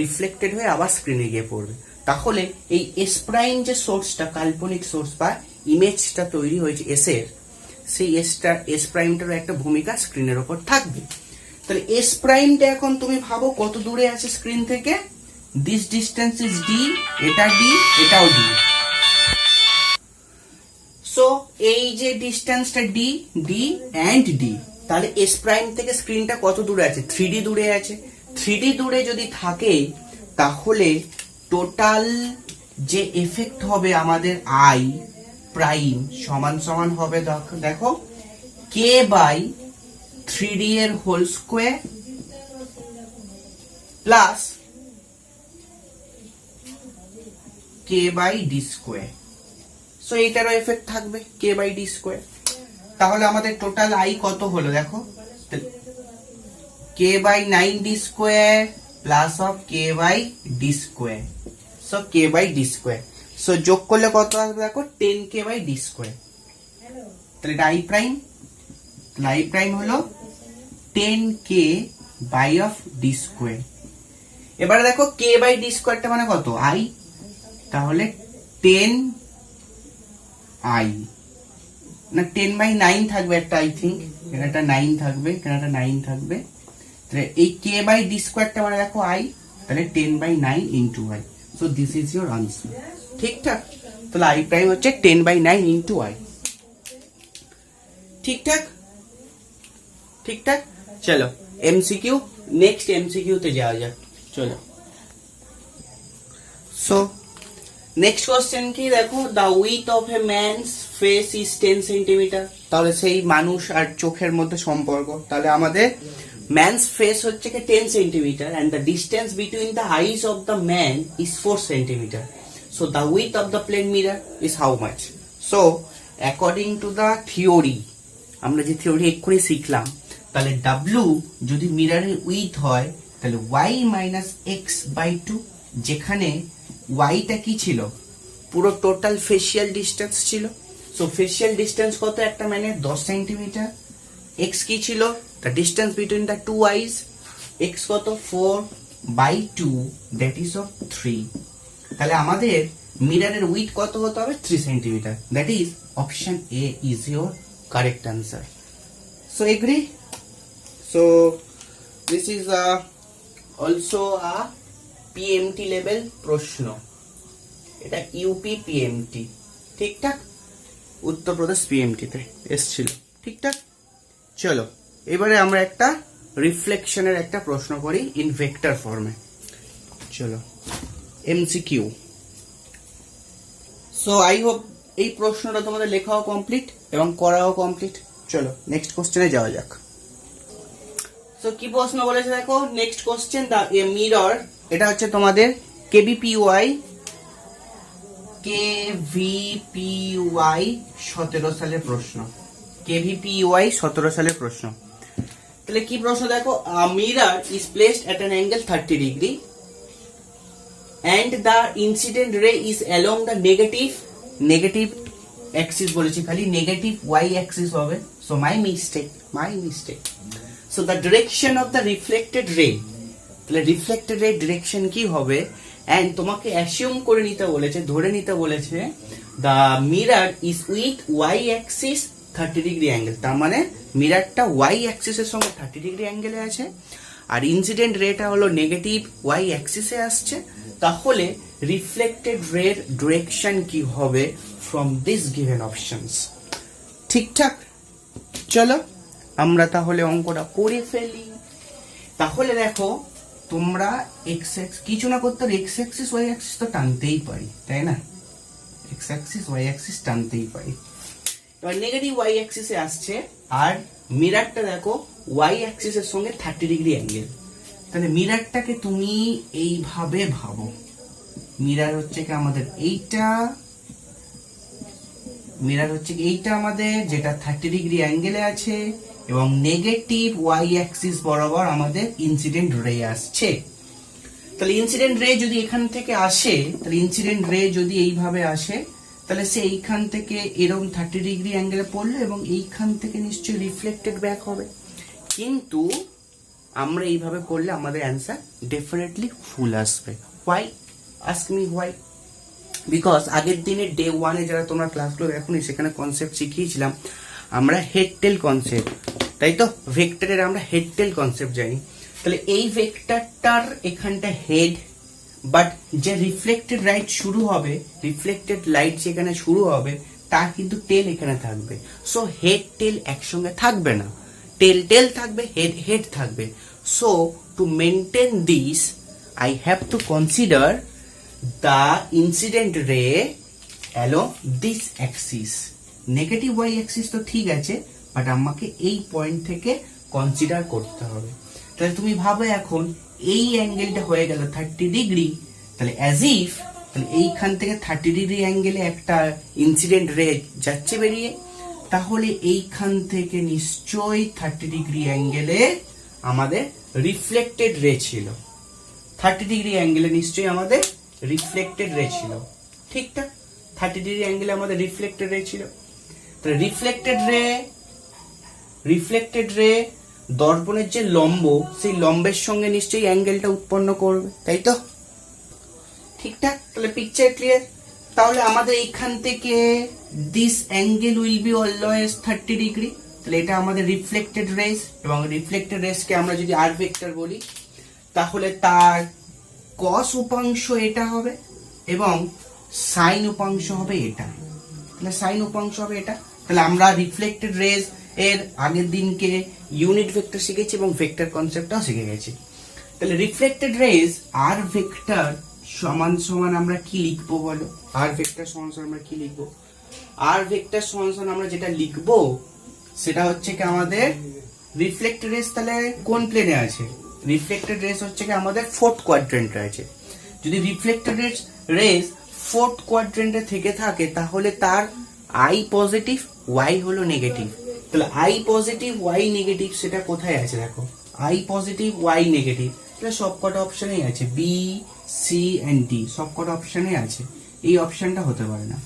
[SPEAKER 1] রিফ্লেক্টেড হয়ে আবার স্ক্রিনে গিয়ে পড়বে। তাহলে এই এস প্রাইম যে সোর্সটা, কাল্পনিক সোর্স বা ইমেজটা তৈরি হয়েছে এস এর, সেই এস প্রাইমটারও একটা ভূমিকা স্ক্রিনের ওপর থাকবে। তাহলে এস প্রাইমটা এখন তুমি ভাবো কত দূরে আছে স্ক্রিন থেকে, দিস ডিস্টেন্স ইজ ডি, এটা ডি, এটাও ডি। সো এই যে ডিস্টেন্সটা ডি এন্ড ডি, তাহলে এস প্রাইম থেকে স্ক্রিনটা কত দূরে আছে, 3D দূরে আছে। 3D দূরে যদি থাকে তাহলে টোটাল যে এফেক্ট হবে আমাদের আই প্রাইম সমান হবে, দেখো k/3D এর whole square plus k/d²। So এইটারও এফেক্ট থাকবে k/d²। তাহলে আমাদের টোটাল আই কত হলো দেখো, k/9d² plus of k/d²। So k/d², so যোগ করলে কত আসবে দেখো, 10k/d²। তাহলে এটা আই প্রাইম হলো 10k/d²। এবারে দেখো k/d²টা মানে কত, আই, তাহলে 10i না 10/9 থাকবে একটা, আই থিঙ্ক এখানে একটা 9 থাকবে, এখানে একটা 9 থাকবে। তাহলে এই k/d²টা মানে দেখো আই, তাহলে 10/9 into I. So this is your answer, ঠিকঠাক। তাহলে আই প্রাইম হচ্ছে 10/9 ইন্টু আই, ঠিকঠাক। চলো এমসিকিউ, নেক্সট এমসিকিউ তে যাওয়া যাক, চলো। সো নেক্সট কোশ্চেন কি দেখো, the with of a man's face is 10 centimetre. তাহলে সেই মানুষ আর চোখের মধ্যে সম্পর্ক, তাহলে আমাদের ম্যানস ফেস হচ্ছে কি 10 centimetre and the distance between the eyes of the man is 4 centimeter. So the width of the plane mirror is how much? So according to the theory, আমরা যে থিওরি এক্ষুনি শিখলাম, তাহলে W যদি মিররের উইথ হয় তাহলে y minus x/2, যেখানে yটা কি ছিল, পুরো টোটাল ফেসিয়াল ডিস্টেন্স ছিল। সো ফেসিয়াল ডিস্টেন্স কত একটা মানে 10 সেন্টিমিটার। x কি ছিল, the distance between the two eyes, x কত 4/2, that is of 3। তাহলে আমাদের মিররের উইথ কত হতে হবে, 3 centimetre. that is option A is your correct answer. So agree? So this is also a PMT level প্রশ্ন, এটা ইউপি PMT, ঠিকঠাক, উত্তরপ্রদেশ PMT তে এসেছিল, ঠিকঠাক। চলো এবারে আমরা একটা রিফ্লেকশনের একটা প্রশ্ন করি ইন ভেক্টর ফর্মে, চলো এমসিকিউ। সো আই হোপ এই প্রশ্নটা তোমাদের লেখাও কমপ্লিট এবং করাও কমপ্লিট। চলো নেক্সট কোশ্চেনে যাওয়া যাক। সো কি প্রশ্ন বলেছে দেখো, নেক্সট কোশ্চেন, দা মিরর, এটা হচ্ছে তোমাদের KVPY 17 সালের প্রশ্ন, KVPY 17 সালের প্রশ্ন। তাহলে কি প্রশ্ন দেখো, mirror is placed at an angle 30 degree and the incident ray is along the negative axis বলেছি, খালি নেগেটিভ y axis হবে। so my mistake, so the direction of the reflected ray, তাহলে রিফ্লেক্টেড রে ডিরেকশন কি হবে, এন্ড তোমাকে অ্যাসিউম করে নিতে বলেছে, ধরে নিতে বলেছে the mirror is with y axis 30 degree angle. তার মানে মিররটা y axis এর সঙ্গে 30 ডিগ্রি অ্যাঙ্গেলে আছে, আর ইনসিডেন্ট রেটা হলো নেগেটিভ y অ্যাক্সিসে আসছে। তাহলে রিফ্লেক্টেড রের ডিরেকশন কি হবে ফ্রম দিস গিভেন অপশনস, ঠিকঠাক। চলো আমরা তাহলে অঙ্কটা করে ফেলি। তাহলে দেখো তোমরা এক্স এক্স কিছু না করতে এক্স অ্যাক্সিস ওয়াই অ্যাক্সিস তো টানতেই পারি, তাই না? এক্স অ্যাক্সিস ওয়াই অ্যাক্সিস টানতেই পারি। এবার নেগেটিভ ওয়াই অ্যাক্সিসে আসছে, আর মিরারটা দেখো ওয়াই অ্যাক্সিসের সঙ্গে 30 ডিগ্রি অ্যাঙ্গেল। তাহলে মিরারটাকে তুমি এইভাবে ভাবো, মিরার হচ্ছে কি আমাদের এইটা, মিরার হচ্ছে কি এইটা আমাদের, যেটা 30 ডিগ্রি অ্যাঙ্গেলে আছে, এবং নেগেটিভ ওয়াই অ্যাক্সিস বরাবর আমাদের ইনসিডেন্ট রে আসছে। তাহলে ইনসিডেন্ট রে যদি এখান থেকে আসে, তাহলে ইনসিডেন্ট রে যদি এইভাবে আসে, তাহলে সে এইখান থেকে এরকম 30 ডিগ্রি অ্যাঙ্গেলে পড়লো এবং এইখান থেকে নিশ্চয়ই রিফ্লেক্টেড ব্যাক হবে। কিন্তু আমরা এইভাবে করলে আমাদের অ্যান্সার ডেফিনেটলি ফুল আসবে। Why? Ask me why? Because আগের দিনে ডে 1-এ যারা তোমরা ক্লাসগুলো দেখোনি, সেখানে কনসেপ্ট শিখিয়েছিলাম আমরা হেড টেল কনসেপ্ট, তাই তো? ভেক্টরের আমরা হেড টেল কনসেপ্ট জানি। তাহলে এই ভেক্টরটার এখানটা হেড, বাট যে রিফ্লেক্টেড লাইট শুরু হবে, রিফ্লেক্টেড লাইট যেখানে শুরু হবে তার কিন্তু টেল এখানে থাকবে। সো হেড টেল একসঙ্গে থাকবে না, টেল টেল থাকবে, হেড হেড থাকবে। So to maintain this I have to consider the incident ray along this axis. Negative Y axis তো ঠিক আছে, বাট আমাকে এই পয়েন্ট থেকে কনসিডার করতে হবে। তাহলে তুমি ভাবো এখন এই অ্যাঙ্গেলটা হয়ে গেল 30 ডিগ্রি, তাহলে অ্যাজ ইফ, তাহলে এইখান থেকে 30 ডিগ্রি অ্যাঙ্গেলে একটা ইনসিডেন্ট রে যাচ্ছে বেরিয়ে, তাহলে এইখান থেকে নিশ্চয়ই 30 ডিগ্রি অ্যাঙ্গেলে আমাদের রিফ্লেক্টেড রে ছিল। 30 ডিগ্রি অ্যাঙ্গেলে নিশ্চয়ই আমাদের রিফ্লেক্টেড রে ছিল, ঠিকঠাক? 30 ডিগ্রি অ্যাঙ্গেলে আমাদের রিফ্লেক্টেড রে ছিল। তাহলে রিফ্লেক্টেড রে দর্পণের যে লম্ব, সেই লম্বের সঙ্গে নিশ্চয়ই অ্যাঙ্গেলটা উৎপন্ন করবে, তাই তো? ঠিকঠাক? তাহলে পিকচার ক্লিয়ার? তাহলে আমাদের এইখান থেকে this angle will be always 30 degree. তাহলে এটা আমাদের রিফ্লেক্টেড রেস, এবং রিফ্লেক্টেড রেসকে আমরা যদি আর ভেক্টর বলি, তাহলে তার কস উপাংশ এটা হবে এবং সাইন উপাংশ হবে এটা। তাহলে সাইন উপাংশ হবে এটা। তাহলে আমরা রিফ্লেক্টেড রেস এর আগের দিনকে ইউনিট ভেক্টর শিখেছি এবং ভেক্টর কনসেপ্টটাও শিখে গেছি। তাহলে রিফ্লেক্টেড রেস আর ভেক্টর সমান সমান আমরা কি লিখবো বলো? আর ভেক্টর সমান সমান আমরা কি লিখবো? আর ভেক্টর সমান সমান আমরা যেটা লিখবো সেটা হচ্ছে কি আমাদের রিফ্লেক্টেড রেস তাহলে কোন প্লেনে আছে? রিফ্লেক্টেড রেস হচ্ছে কি আমাদের ফোর্থ কোয়াড্রেন্টে আছে। যদি রিফ্লেক্টেড রেস ফোর্থ কোয়াড্রেন্টে থেকে থাকে, তাহলে তার আই পজিটিভ, ওয়াই হলো নেগেটিভ। তাহলে আই পজিটিভ, ওয়াই নেগেটিভ, সেটা কোথায় আছে দেখো, আই পজিটিভ, ওয়াই নেগেটিভ। তাহলে সবকটা অপশনেই আছে, বি, সি এন্ড ডি, সবকটা অপশনে আছে। এই অপশনটা হতে পারে না।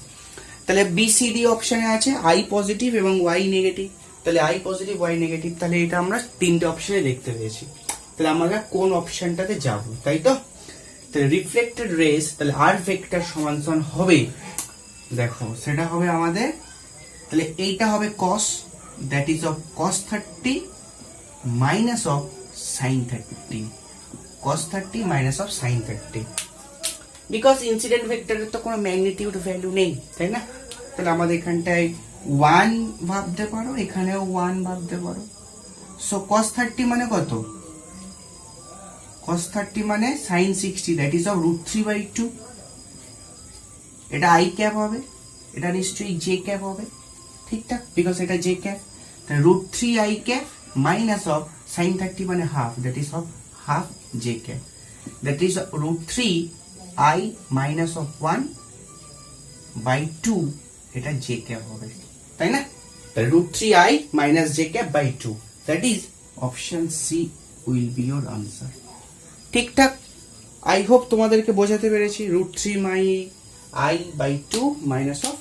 [SPEAKER 1] তাহলে বি, সি, ডি অপশনে আছে আই পজিটিভ এবং ওয়াই নেগেটিভ। তাহলে আই পজিটিভ, ওয়াই নেগেটিভ, তাহলে এটা আমরা তিনটে অপশনে দেখতে পেয়েছি। তাহলে আমরা কোন অপশনটাতে যাব, তাই তো? তাহলে রিফ্লেক্টেড রেস, তাহলে আর ভেক্টর সমান সমান হবে, দেখো সেটা হবে আমাদের, তাহলে এইটা হবে cos, that is of cos 30 minus of sin 30, cos 30 minus of sin 30, because incident ভেক্টরের তো কোনো ম্যাগনিটিউড ভ্যালু নেই, তাই না? তাহলে আমাদের এখানটায় 1 ভাবতে পারো, এখানেও 1 ভাবতে পারো। সো cos 30 মানে কত? cos 30 মানে sin 60, that is of √3/2। এটা i ক্যাপ হবে, এটা নিশ্চয়ই j ক্যাপ হবে, ঠিকঠাক? বিকজ এটা j ক্যাপ। তাহলে √3i cap minus of sin 30 মানে half, that is of half j cap, that is √3i minus of 1/2, এটা j ক্যাপ হবে, তাই না? তাহলে √3i minus j cap by 2, that is option C will be your answer. ঠিকঠাক? আই হোপ তোমাদেরকে বোঝাতে পেরেছি। √3i/2 minus of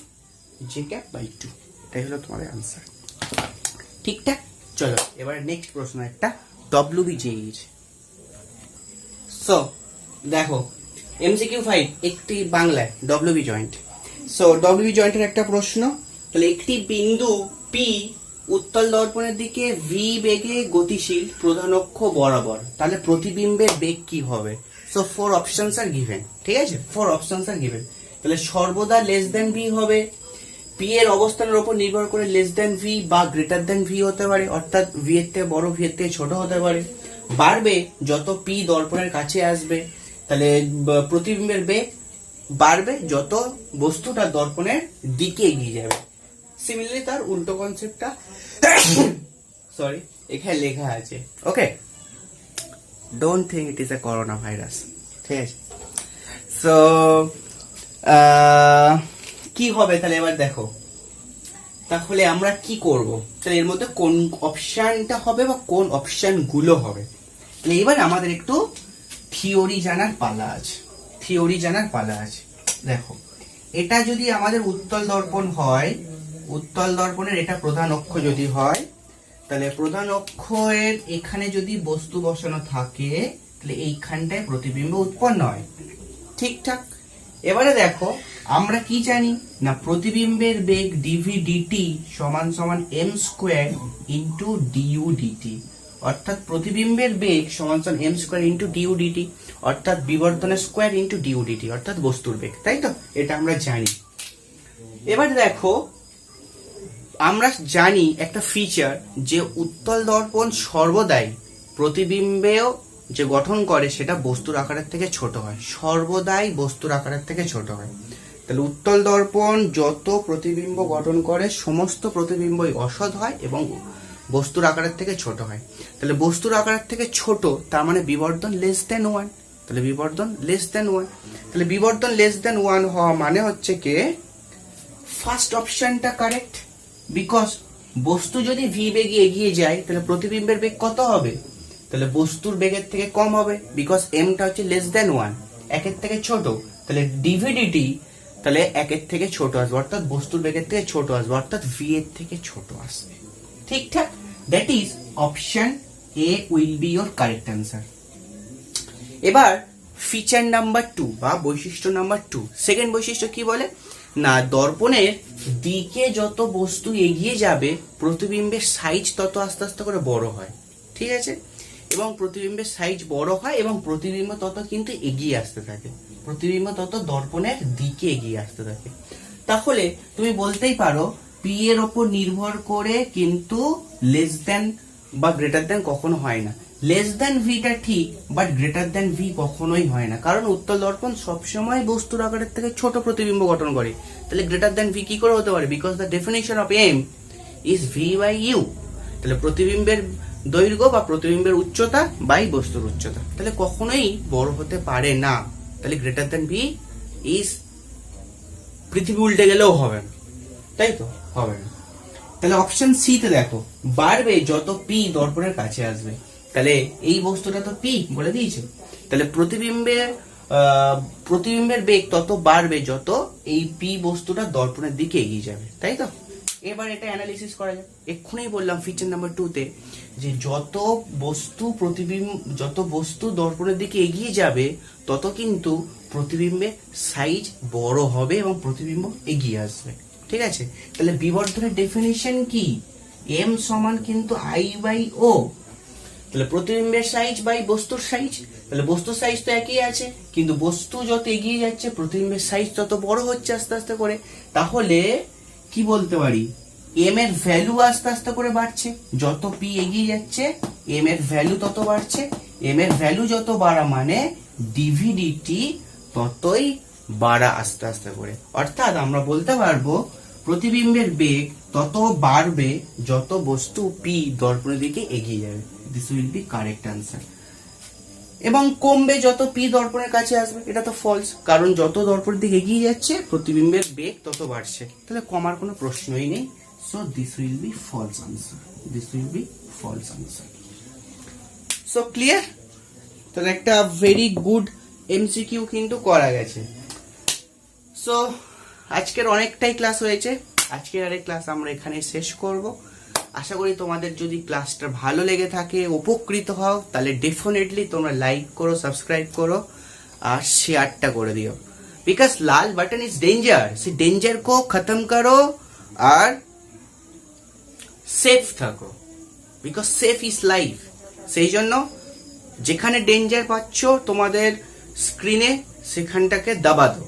[SPEAKER 1] j cap by 2, এটাই হলো তোমাদের আনসার। ঠিকঠাক? চলো এবার নেক্সট প্রশ্ন একটা WBJEর। সো দেখো MCQ 5 একটি বাংলায় WB জয়েন্ট। সো WB জয়েন্টের একটা প্রশ্ন। তাহলে একটি বিন্দু P উত্তল দর্পণের দিকে v বেগে গতিশীল প্রধান অক্ষ বরাবর, তাহলে প্রতিবিম্বের বেগ কি হবে? সো 4 অপশনস আর গিভেন, ঠিক আছে? 4 অপশনস আর গিভেন। তাহলে সর্বদা লেস দেন v হবে, p এর অবস্থানের উপর নির্ভর করে লেস দেন v বা গ্রেটার দেন v হতে পারে, অর্থাৎ v এর থেকে বড়, v এর থেকে ছোট হতে পারে, বাড়বে যত পি দর্পণের কাছে আসবে, তাহলে প্রতিবিম্বের বেগ বাড়বে যত বস্তুটা দর্পণের দিকে এগিয়ে যাবে। সিমিলারলি তার উল্টো কনসেপ্টটা সরি এখানে লেখা আছে। Okay, don't think it is a corona virus, ঠিক আছে। সো কি হবে তাহলে এবার দেখো, তাহলে আমরা কি করব, তাহলে এর মধ্যে কোন অপশনটা হবে বা কোন অপশন গুলো হবে, তাহলে এবার আমাদের একটু থিওরি জানার পালা আছে, থিওরি জানার পালা আছে। দেখো, এটা যদি আমাদের উত্তল দর্পণ হয়, উত্তল দর্পণের এটা প্রধান অক্ষ যদি হয়, তাহলে প্রধান অক্ষের এখানে যদি বস্তু বসানো থাকে, তাহলে এইখানটায় প্রতিবিম্ব উৎপন্ন হয়, ঠিকঠাক। এবারে দেখো, আমরা কি জানি না প্রতিবিম্বের বেগ ডিভি ডিটি সমান সমান m square into du dt, অর্থাৎ প্রতিবিম্বের বেগ সমান সমান m square into du dt, অর্থাৎ বিবর্তনের স্কোয়ার ইন্টু ডিউ ডিটি, অর্থাৎ বস্তুর বেগ, তাই তো? এটা আমরা জানি। এবার দেখো, আমরা জানি একটা ফিচার যে উত্তল দর্পণ সর্বদাই প্রতিবিম্বেও যে গঠন করে সেটা বস্তুর আকারের থেকে ছোট হয়, সর্বদাই বস্তুর আকারের থেকে ছোট হয়। তাহলে উত্তল দর্পণ যত প্রতিবিম্ব গঠন করে সমস্ত প্রতিবিম্বই অসৎ হয় এবং বস্তুর আকারের থেকে ছোট হয়। তাহলে বস্তুর আকারের থেকে ছোট, তার মানে বিবর্ধন লেস দেন 1, তাহলে বিবর্ধন লেস দেন 1, তাহলে বিবর্ধন লেস দেন 1 হওয়া মানে হচ্ছে কি ফার্স্ট অপশনটা কারেক্ট, বিকজ বস্তু যদি ভি বেগে এগিয়ে যায় তাহলে প্রতিবিম্বের বেগ কত হবে, তাহলে বস্তুর বেগের থেকে কম হবে, বিকজ এমটা হচ্ছে লেস দেন 1, একের থেকে ছোট, তাহলে ডিভিডিটি তাহলে একের থেকে ছোট আসবে, অর্থাৎ বস্তুর বেগের থেকে ছোট আসবে, অর্থাৎ ভি এর থেকে ছোট আসবে, ঠিকঠাক। That is option A will be your correct answer. এবার ফিচার নাম্বার 2 বা বৈশিষ্ট্য নাম্বার 2, সেকেন্ড বৈশিষ্ট্য কি বলে না দর্পণের দিকে যত বস্তু এগিয়ে যাবে প্রতিবিম্বের সাইজ তত আস্তে আস্তে করে বড় হয়, ঠিক আছে, এবং প্রতিবিম্বের সাইজ বড় হয় এবং প্রতিবিম্ব তত কিন্তু এগিয়ে আসতে থাকে, প্রতিবিম্ব তত দর্পণের দিকে এগিয়ে আসতে থাকে। তাহলে তুমি বলতেই পারো পি এর ওপর নির্ভর করে কিন্তু লেস দেন বা গ্রেটার দেন কখনো হয় না, লেস দেন ভিটা ঠিক, বাট গ্রেটার দেন ভি কখনোই হয় না, কারণ উত্তল দর্পণ সবসময় বস্তুর আকারের থেকে ছোট প্রতিবিম্ব গঠন করে, তাহলে গ্রেটার দেন ভি কি করে হতে পারে, because the definition of M is V by U, তাহলে প্রতিবিম্বের দৈর্ঘ্য বা প্রতিবিম্বের উচ্চতা বাই বস্তুর উচ্চতা, তাহলে কখনোই বড় হতে পারে না, তাহলে গ্রেটার দেন ভি ইজ পৃথিবী উল্টে গেলেও হবে না, তাই তো হবে না। তাহলে অপশন সি তে দেখো, বাড়বে যত পি দর্পণের কাছে আসবে, তাহলে এই বস্তুটা তো পি বলে দিয়েছে, তাহলে প্রতিবিম্বের বেগ তত বাড়বে যত এই পি বস্তুটা দর্পণের দিকে এগিয়ে যাবে, তাই তো। এবার এটা অ্যানালিসিস করা যায়, এক্ষুনি বললাম ফিচার নাম্বার 2 তে যে যত বস্তু দর্পণের দিকে এগিয়ে যাবে তত কিন্তু প্রতিবিম্বের সাইজ বড় হবে এবং প্রতিবিম্ব এগিয়ে আসবে, ঠিক আছে। তাহলে বিবর্ধনের ডেফিনিশন কি, এম সমান কিন্তু আই বাই ও, তাহলে প্রতিবিম্বের সাইজ বাই বস্তুর সাইজ, তাহলে বস্তুর সাইজ তো একই আছে, কিন্তু বস্তু যত এগিয়ে যাচ্ছে প্রতিবিম্বের সাইজ তত বড় হচ্ছে আস্তে আস্তে করে, তাহলে কি বলতে পারি এম এর ভ্যালু আস্তে আস্তে করে বাড়ছে, যত পি এগিয়ে যাচ্ছে এম এর ভ্যালু তত বাড়ছে, এম এর ভ্যালু যত বাড়া মানে ডিভিডিটি ততই বাড়া আস্তে আস্তে করে, অর্থাৎ আমরা বলতে পারবো প্রতিবিম্বের বেগ তত বাড়বে যত বস্তু পি দর্পণের দিকে এগিয়ে যাবে, this will B correct answer. এবং কমবে যত পি দর্পণের কাছে আসবে, এটা তো ফলস, কারণ যত দর্পণের দিকে এগিয়ে যাচ্ছে প্রতিবিম্বের বেগ তত বাড়ছে, তাহলে কমার কোনো প্রশ্নই নেই, so this will be false answer, this will be false answer. So clear, তাহলে একটা ভেরি গুড এমসিকিউ কিন্তু করা গেছে। সো আজকের অনেকটাই ক্লাস হয়েছে, আজকের আরেক ক্লাস আমরা এখানে শেষ করব। আশা করি তোমাদের যদি ক্লাসটা ভালো লেগে থাকে, উপকৃত হও, তাহলে ডেফিনেটলি তোমরা লাইক করো, সাবস্ক্রাইব করো আর শেয়ারটা করে দিও, because Lal button is danger, say danger को खत्म करो আর সেফ থাকো, বিকজ সেফ ইজ লাইফ। সেই জন্য যেখানে डेंजर পাচ্ছ তোমাদের স্ক্রিনে সেখানটাকে দাবা দো,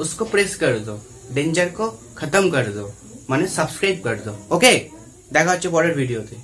[SPEAKER 1] उसको प्रेस कर दो, डेंजर को खत्म कर दो, মানে সাবস্ক্রাইব করে দাও। ওকে, দেখা হচ্ছে পরের ভিডিওতে।